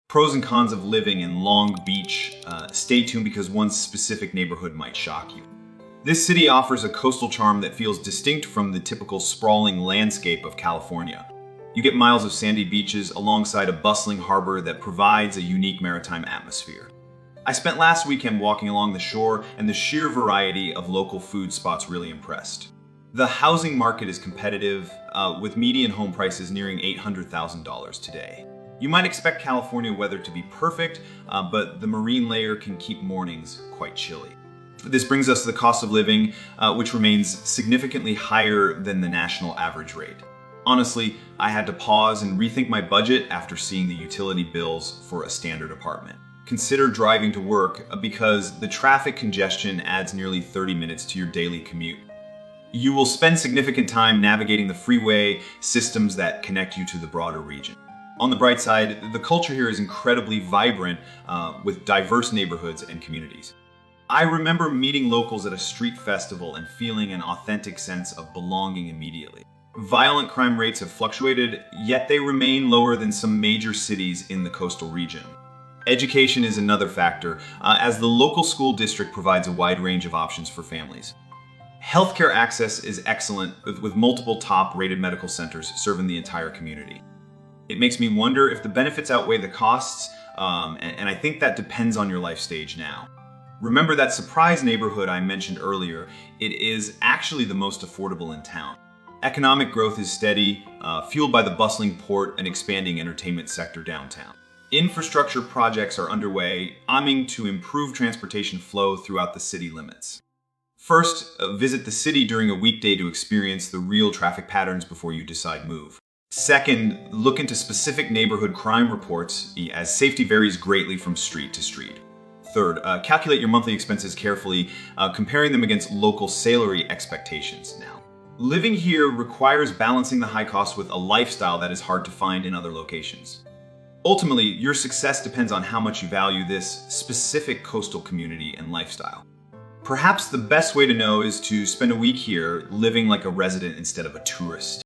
Pros and cons of living in Long Beach. Stay tuned because one specific neighborhood might shock you. This city offers a coastal charm that feels distinct from the typical sprawling landscape of California. You get miles of sandy beaches alongside a bustling harbor that provides a unique maritime atmosphere. I spent last weekend walking along the shore, and the sheer variety of local food spots really impressed. The housing market is competitive, with median home prices nearing $800,000 today. You might expect California weather to be perfect, but the marine layer can keep mornings quite chilly. This brings us to the cost of living, which remains significantly higher than the national average rate. Honestly, I had to pause and rethink my budget after seeing the utility bills for a standard apartment. Consider driving to work because the traffic congestion adds nearly 30 minutes to your daily commute. You will spend significant time navigating the freeway systems that connect you to the broader region. On the bright side, the culture here is incredibly vibrant, with diverse neighborhoods and communities. I remember meeting locals at a street festival and feeling an authentic sense of belonging immediately. Violent crime rates have fluctuated, yet they remain lower than some major cities in the coastal region. Education is another factor, as the local school district provides a wide range of options for families. Healthcare access is excellent, with multiple top-rated medical centers serving the entire community. It makes me wonder if the benefits outweigh the costs, and I think that depends on your life stage now. Remember that surprise neighborhood I mentioned earlier, it is actually the most affordable in town. Economic growth is steady, fueled by the bustling port and expanding entertainment sector downtown. Infrastructure projects are underway, aiming to improve transportation flow throughout the city limits. First, visit the city during a weekday to experience the real traffic patterns before you decide move. Second, look into specific neighborhood crime reports, as safety varies greatly from street to street. Third, calculate your monthly expenses carefully, comparing them against local salary expectations now. Living here requires balancing the high cost with a lifestyle that is hard to find in other locations. Ultimately, your success depends on how much you value this specific coastal community and lifestyle. Perhaps the best way to know is to spend a week here living like a resident instead of a tourist.